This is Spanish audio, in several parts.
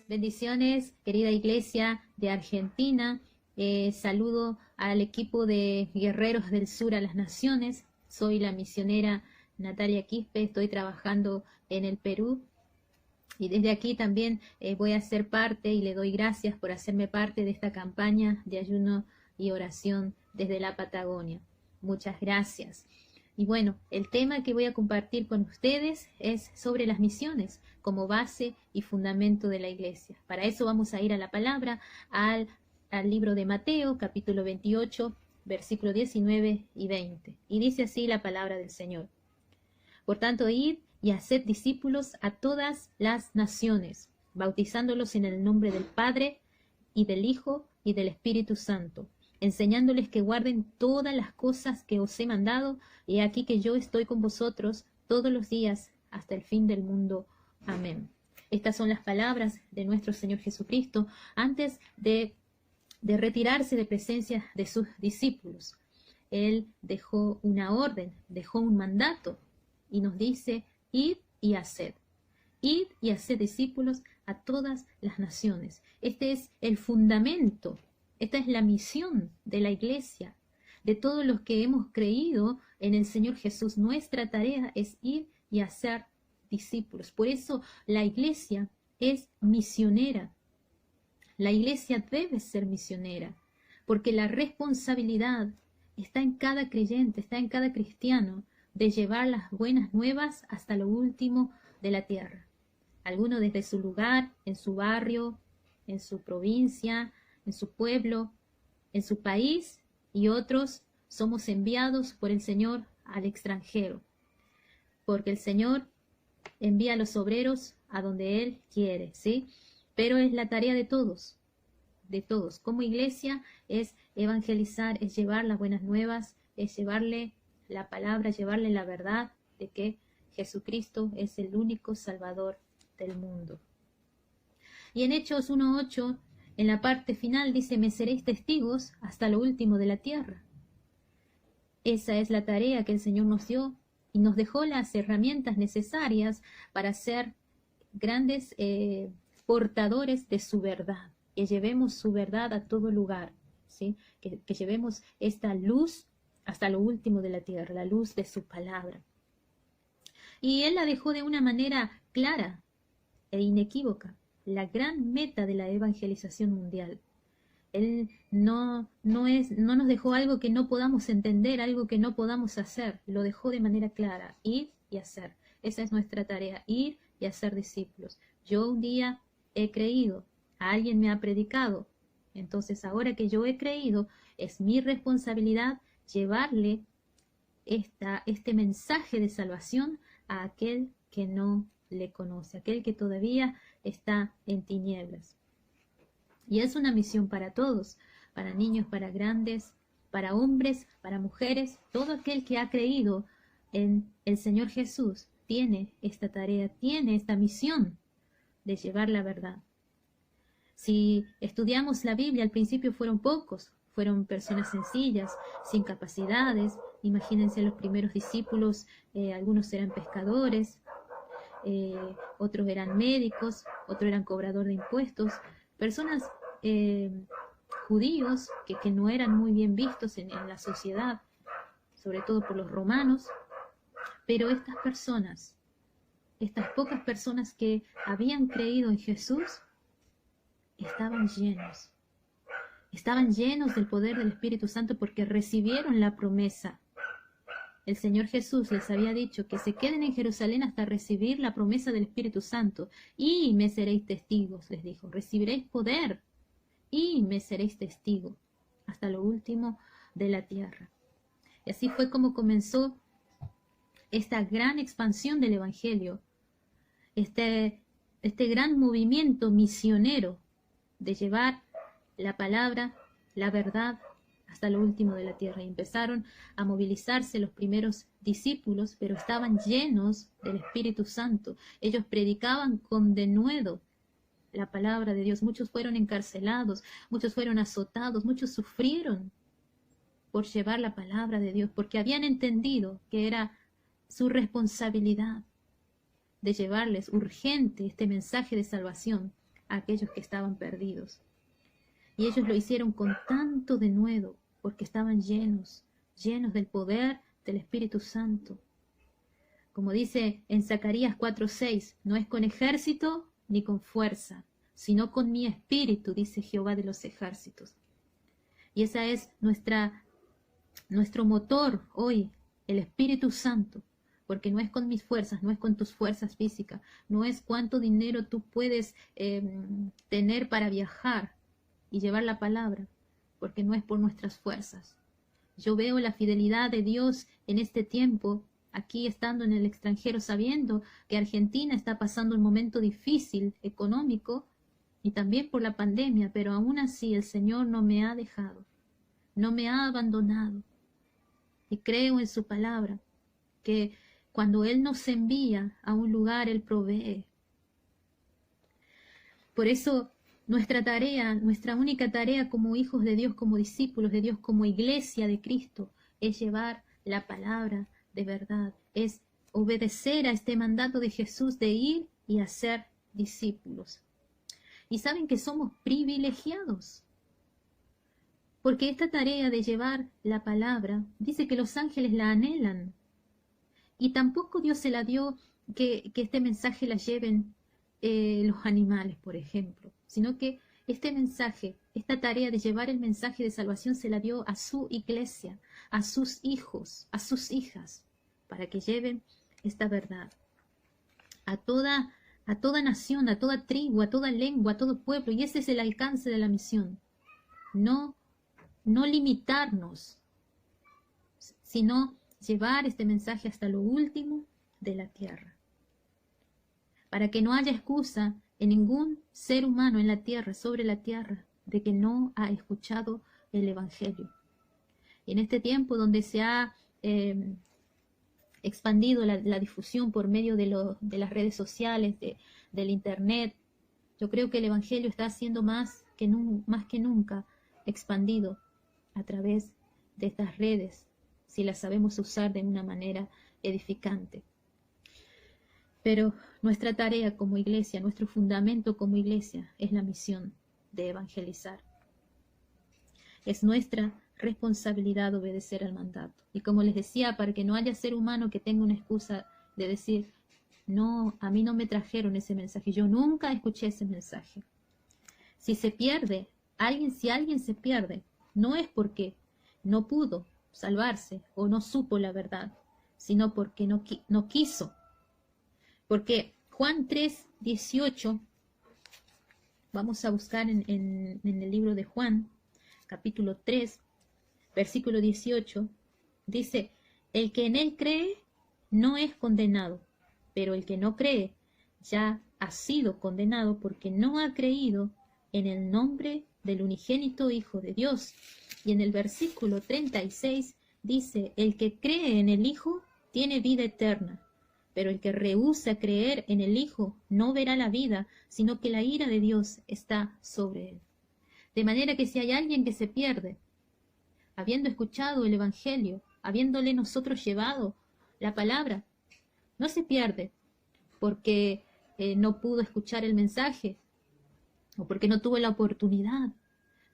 Bendiciones, querida iglesia de Argentina. Saludo al equipo de Guerreros del Sur a las Naciones. Soy la misionera Natalia Quispe, estoy trabajando en el Perú. Y desde aquí también voy a ser parte y le doy gracias por hacerme parte de esta campaña de ayuno y oración desde la Patagonia. Muchas gracias. Y bueno, el tema que voy a compartir con ustedes es sobre las misiones como base y fundamento de la iglesia. Para eso vamos a ir a la palabra, al libro de Mateo, capítulo 28, versículo 19 y 20. Y dice así la palabra del Señor. Por tanto, id y haced discípulos a todas las naciones, bautizándolos en el nombre del Padre, y del Hijo, y del Espíritu Santo, enseñándoles que guarden todas las cosas que os he mandado, y aquí que yo estoy con vosotros todos los días hasta el fin del mundo. Amén. Estas son las palabras de nuestro Señor Jesucristo antes de retirarse de presencia de sus discípulos. Él dejó una orden, dejó un mandato, y nos dice, id y haced. Id y haced discípulos a todas las naciones. Este es el fundamento, esta es la misión de la iglesia, de todos los que hemos creído en el Señor Jesús. Nuestra tarea es ir y hacer discípulos. Por eso la iglesia es misionera. La iglesia debe ser misionera, porque la responsabilidad está en cada creyente, está en cada cristiano, de llevar las buenas nuevas hasta lo último de la tierra. Algunos desde su lugar, en su barrio, en su provincia, en su pueblo, en su país, y otros somos enviados por el Señor al extranjero, porque el Señor envía a los obreros a donde Él quiere, ¿sí? Pero es la tarea de todos, de todos. Como iglesia es evangelizar, es llevar las buenas nuevas, es llevarle la palabra, llevarle la verdad de que Jesucristo es el único Salvador del mundo. Y en Hechos 1:8, en la parte final dice, me seréis testigos hasta lo último de la tierra. Esa es la tarea que el Señor nos dio y nos dejó las herramientas necesarias para ser grandes portadores de su verdad, que llevemos su verdad a todo lugar, ¿sí? Que llevemos esta luz hasta lo último de la tierra, la luz de su palabra. Y Él la dejó de una manera clara e inequívoca, la gran meta de la evangelización mundial. Él no nos dejó algo que no podamos entender, algo que no podamos hacer, lo dejó de manera clara, ir y hacer. Esa es nuestra tarea, ir y hacer discípulos. Yo un día he creído, alguien me ha predicado, entonces ahora que yo he creído, es mi responsabilidad llevarle este mensaje de salvación a aquel que no le conoce, aquel que todavía está en tinieblas. Y es una misión para todos, para niños, para grandes, para hombres, para mujeres. Todo aquel que ha creído en el Señor Jesús tiene esta tarea, tiene esta misión de llevar la verdad. Si estudiamos la Biblia, al principio fueron pocos, fueron personas sencillas, sin capacidades. Imagínense los primeros discípulos, algunos eran pescadores, otros eran médicos, otros eran cobradores de impuestos, personas judíos que no eran muy bien vistos en la sociedad, sobre todo por los romanos. Pero estas personas, estas pocas personas que habían creído en Jesús, estaban llenos del poder del Espíritu Santo porque recibieron la promesa. El Señor Jesús les había dicho que se queden en Jerusalén hasta recibir la promesa del Espíritu Santo. Y me seréis testigos, les dijo, recibiréis poder y me seréis testigos hasta lo último de la tierra. Y así fue como comenzó esta gran expansión del Evangelio, este gran movimiento misionero de llevar la palabra, la verdad, hasta lo último de la tierra. Y empezaron a movilizarse los primeros discípulos, pero estaban llenos del Espíritu Santo. Ellos predicaban con denuedo la palabra de Dios. Muchos fueron encarcelados, muchos fueron azotados, muchos sufrieron por llevar la palabra de Dios, porque habían entendido que era su responsabilidad. de llevarles urgente este mensaje de salvación a aquellos que estaban perdidos. Y ellos lo hicieron con tanto denuedo, porque estaban llenos del poder del Espíritu Santo. Como dice en Zacarías 4:6, no es con ejército ni con fuerza, sino con mi espíritu, dice Jehová de los ejércitos. Y esa es nuestro motor hoy, el Espíritu Santo, porque no es con mis fuerzas, no es con tus fuerzas físicas, no es cuánto dinero tú puedes tener para viajar y llevar la palabra, porque no es por nuestras fuerzas. Yo veo la fidelidad de Dios en este tiempo, aquí estando en el extranjero, sabiendo que Argentina está pasando un momento difícil económico y también por la pandemia, pero aún así el Señor no me ha dejado, no me ha abandonado. Y creo en su palabra, que cuando Él nos envía a un lugar, Él provee. Por eso nuestra tarea, nuestra única tarea como hijos de Dios, como discípulos de Dios, como iglesia de Cristo, es llevar la palabra de verdad, es obedecer a este mandato de Jesús de ir y hacer discípulos. Y saben que somos privilegiados, porque esta tarea de llevar la palabra, dice que los ángeles la anhelan, y tampoco Dios se la dio que este mensaje la lleven los animales, por ejemplo, sino que este mensaje, esta tarea de llevar el mensaje de salvación se la dio a su iglesia, a sus hijos, a sus hijas, para que lleven esta verdad a toda nación, a toda tribu, a toda lengua, a todo pueblo. Y ese es el alcance de la misión. No limitarnos, sino llevar este mensaje hasta lo último de la tierra, para que no haya excusa en ningún ser humano en la tierra, sobre la tierra, de que no ha escuchado el Evangelio. Y en este tiempo donde se ha expandido la difusión por medio de las redes sociales, del Internet, yo creo que el Evangelio está siendo más que nunca expandido a través de estas redes, si las sabemos usar de una manera edificante. Pero nuestra tarea como iglesia, nuestro fundamento como iglesia, es la misión de evangelizar. Es nuestra responsabilidad obedecer al mandato. Y como les decía, para que no haya ser humano que tenga una excusa de decir, no, a mí no me trajeron ese mensaje, yo nunca escuché ese mensaje. Si se pierde, si alguien se pierde, no es porque no pudo salvarse o no supo la verdad, sino porque no quiso. Porque Juan 3:18, vamos a buscar en el libro de Juan, capítulo 3, versículo 18, dice, el que en él cree no es condenado, pero el que no cree ya ha sido condenado porque no ha creído en el nombre del unigénito Hijo de Dios. Y en el versículo 36 dice, el que cree en el Hijo tiene vida eterna, pero el que rehúsa creer en el Hijo no verá la vida, sino que la ira de Dios está sobre él. De manera que si hay alguien que se pierde, habiendo escuchado el Evangelio, habiéndole nosotros llevado la palabra, no se pierde porque no pudo escuchar el mensaje o porque no tuvo la oportunidad,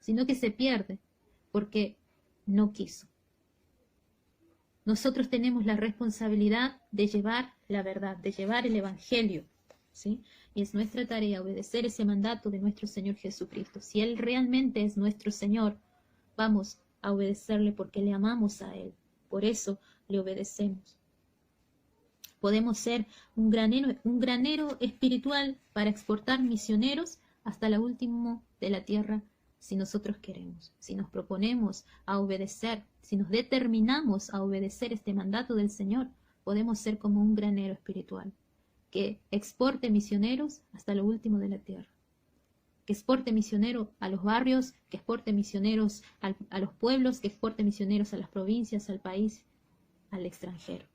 sino que se pierde porque no quiso. Nosotros tenemos la responsabilidad de llevar la verdad, de llevar el Evangelio, ¿sí? Y es nuestra tarea obedecer ese mandato de nuestro Señor Jesucristo. Si Él realmente es nuestro Señor, vamos a obedecerle porque le amamos a Él. Por eso le obedecemos. Podemos ser un granero espiritual para exportar misioneros hasta lo último de la tierra, si nosotros queremos, si nos proponemos a obedecer, si nos determinamos a obedecer este mandato del Señor, podemos ser como un granero espiritual que exporte misioneros hasta lo último de la tierra, que exporte misioneros a los barrios, que exporte misioneros a los pueblos, que exporte misioneros a las provincias, al país, al extranjero.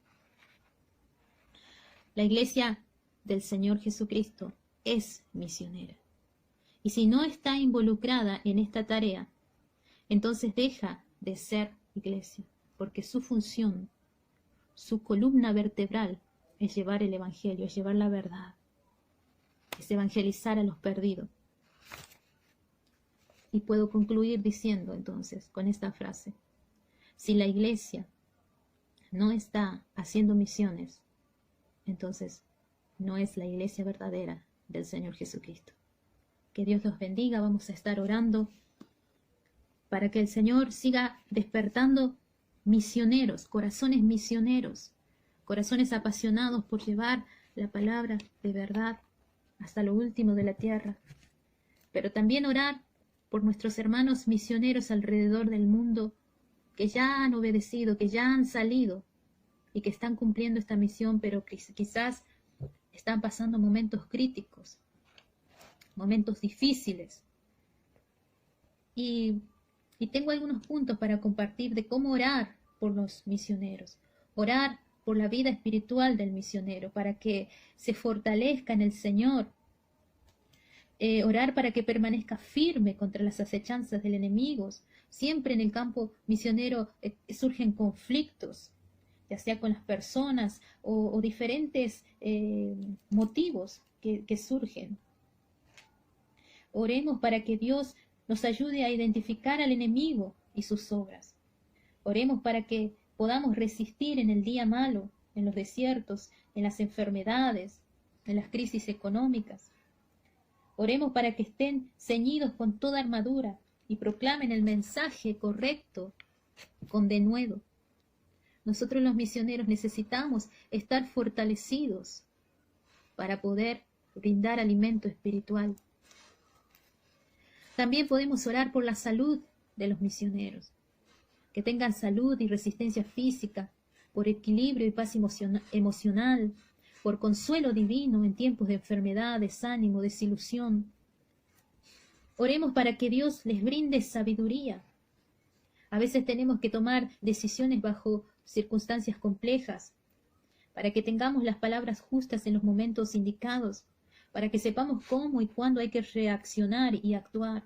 La iglesia del Señor Jesucristo es misionera. Y si no está involucrada en esta tarea, entonces deja de ser iglesia, porque su función, su columna vertebral, es llevar el Evangelio, es llevar la verdad, es evangelizar a los perdidos. Y puedo concluir diciendo entonces con esta frase: si la iglesia no está haciendo misiones, entonces no es la iglesia verdadera del Señor Jesucristo. Que Dios los bendiga. Vamos a estar orando para que el Señor siga despertando misioneros, corazones apasionados por llevar la palabra de verdad hasta lo último de la tierra. Pero también orar por nuestros hermanos misioneros alrededor del mundo que ya han obedecido, que ya han salido y que están cumpliendo esta misión, pero que quizás están pasando momentos críticos, momentos difíciles. Y tengo algunos puntos para compartir de cómo orar por los misioneros, orar por la vida espiritual del misionero, para que se fortalezca en el Señor, orar para que permanezca firme contra las acechanzas del enemigo. Siempre en el campo misionero surgen conflictos, ya sea con las personas o diferentes motivos que surgen. Oremos para que Dios nos ayude a identificar al enemigo y sus obras. Oremos para que podamos resistir en el día malo, en los desiertos, en las enfermedades, en las crisis económicas. Oremos para que estén ceñidos con toda armadura y proclamen el mensaje correcto con denuedo. Nosotros los misioneros necesitamos estar fortalecidos para poder brindar alimento espiritual. También podemos orar por la salud de los misioneros, que tengan salud y resistencia física, por equilibrio y paz emocional, por consuelo divino en tiempos de enfermedad, desánimo, desilusión. Oremos para que Dios les brinde sabiduría. A veces tenemos que tomar decisiones bajo circunstancias complejas, para que tengamos las palabras justas en los momentos indicados, para que sepamos cómo y cuándo hay que reaccionar y actuar,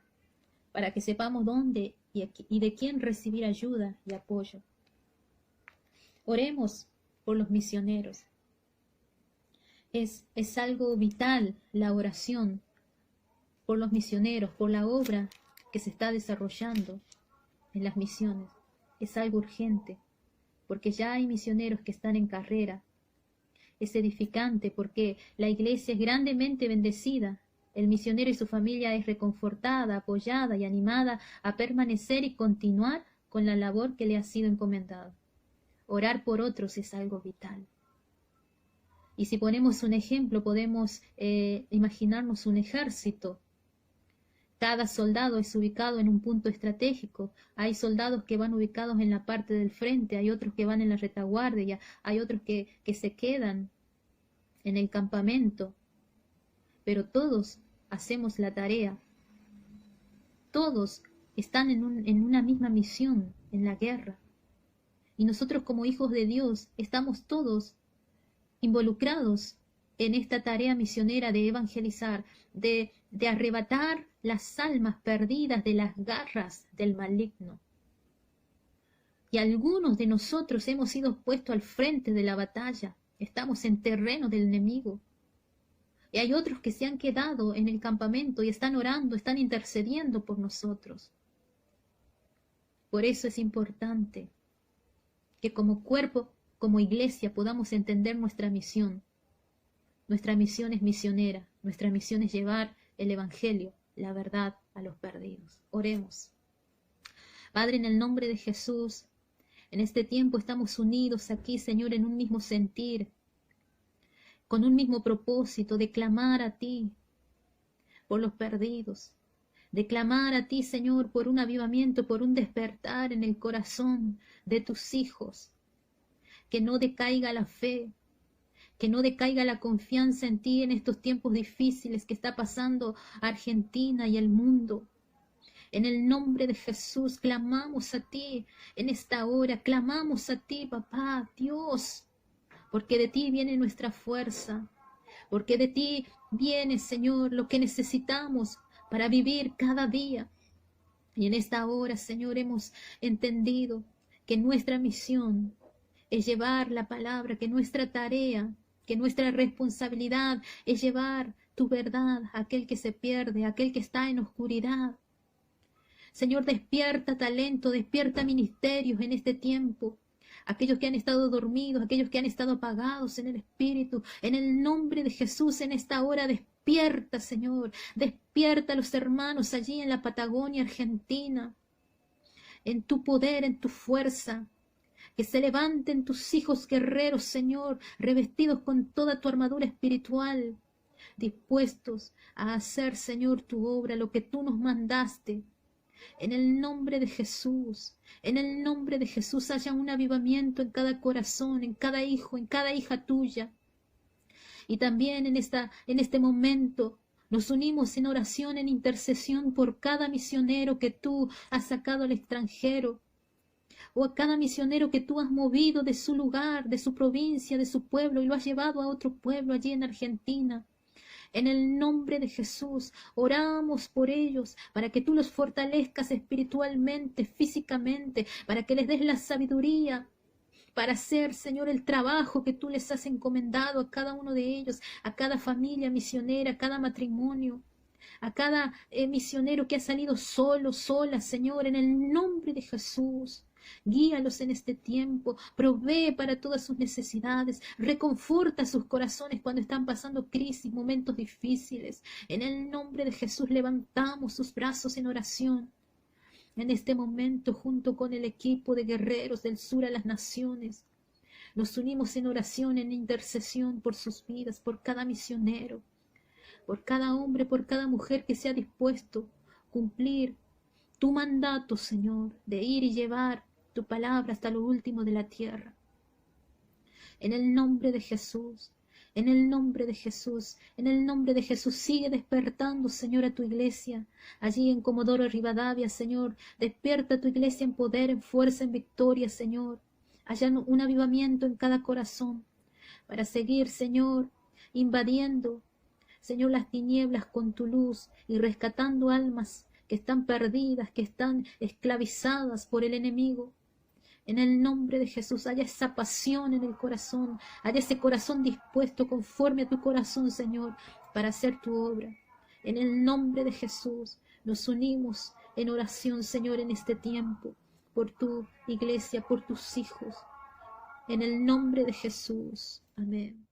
para que sepamos dónde y de quién recibir ayuda y apoyo. Oremos por los misioneros. Es algo vital la oración por los misioneros, por la obra que se está desarrollando en las misiones. Es algo urgente, porque ya hay misioneros que están en carrera. Es edificante porque la iglesia es grandemente bendecida. El misionero y su familia es reconfortada, apoyada y animada a permanecer y continuar con la labor que le ha sido encomendada. Orar por otros es algo vital. Y si ponemos un ejemplo, podemos imaginarnos un ejército. Cada soldado es ubicado en un punto estratégico. Hay soldados que van ubicados en la parte del frente, hay otros que van en la retaguardia, hay otros que se quedan en el campamento. Pero todos hacemos la tarea. Todos están en una misma misión, en la guerra. Y nosotros como hijos de Dios estamos todos involucrados en esta tarea misionera de evangelizar, de arrebatar las almas perdidas de las garras del maligno. Y algunos de nosotros hemos sido puestos al frente de la batalla, estamos en terreno del enemigo. Y hay otros que se han quedado en el campamento y están orando, están intercediendo por nosotros. Por eso es importante que como cuerpo, como iglesia, podamos entender nuestra misión. Nuestra misión es misionera, nuestra misión es llevar el Evangelio, la verdad a los perdidos. Oremos. Padre, en el nombre de Jesús, en este tiempo estamos unidos aquí, Señor, en un mismo sentir, con un mismo propósito de clamar a ti por los perdidos, de clamar a ti, Señor, por un avivamiento, por un despertar en el corazón de tus hijos, que no decaiga la fe, que no decaiga la confianza en ti en estos tiempos difíciles que está pasando Argentina y el mundo. En el nombre de Jesús clamamos a ti en esta hora, clamamos a ti, papá, Dios, porque de ti viene nuestra fuerza, porque de ti viene, Señor, lo que necesitamos para vivir cada día. Y en esta hora, Señor, hemos entendido que nuestra misión es llevar la palabra, que nuestra tarea que nuestra responsabilidad es llevar tu verdad a aquel que se pierde, a aquel que está en oscuridad. Señor, despierta talento, despierta ministerios en este tiempo. Aquellos que han estado dormidos, aquellos que han estado apagados en el Espíritu, en el nombre de Jesús, en esta hora despierta, Señor, despierta a los hermanos allí en la Patagonia Argentina, en tu poder, en tu fuerza. Que se levanten tus hijos guerreros, Señor, revestidos con toda tu armadura espiritual, dispuestos a hacer, Señor, tu obra, lo que tú nos mandaste. En el nombre de Jesús, en el nombre de Jesús haya un avivamiento en cada corazón, en cada hijo, en cada hija tuya. Y también en este momento nos unimos en oración, en intercesión por cada misionero que tú has sacado al extranjero, o a cada misionero que tú has movido de su lugar, de su provincia, de su pueblo, y lo has llevado a otro pueblo allí en Argentina. En el nombre de Jesús, oramos por ellos, para que tú los fortalezcas espiritualmente, físicamente, para que les des la sabiduría, para hacer, Señor, el trabajo que tú les has encomendado a cada uno de ellos, a cada familia misionera, a cada matrimonio, a cada misionero que ha salido solo, sola, Señor, en el nombre de Jesús. Guíalos en este tiempo, provee para todas sus necesidades, reconforta sus corazones cuando están pasando crisis, momentos difíciles. En el nombre de Jesús levantamos sus brazos en oración. En este momento, junto con el equipo de guerreros del sur a las naciones, nos unimos en oración, en intercesión por sus vidas, por cada misionero, por cada hombre, por cada mujer que se ha dispuesto a cumplir tu mandato, Señor, de ir y llevar tu palabra hasta lo último de la tierra. En el nombre de Jesús, en el nombre de Jesús, en el nombre de Jesús, sigue despertando, Señor, a tu iglesia, allí en Comodoro Rivadavia, Señor, despierta tu iglesia en poder, en fuerza, en victoria, Señor. Haya un avivamiento en cada corazón, para seguir, Señor, invadiendo, Señor, las tinieblas con tu luz y rescatando almas que están perdidas, que están esclavizadas por el enemigo. En el nombre de Jesús, haya esa pasión en el corazón, haya ese corazón dispuesto conforme a tu corazón, Señor, para hacer tu obra. En el nombre de Jesús, nos unimos en oración, Señor, en este tiempo, por tu iglesia, por tus hijos. En el nombre de Jesús. Amén.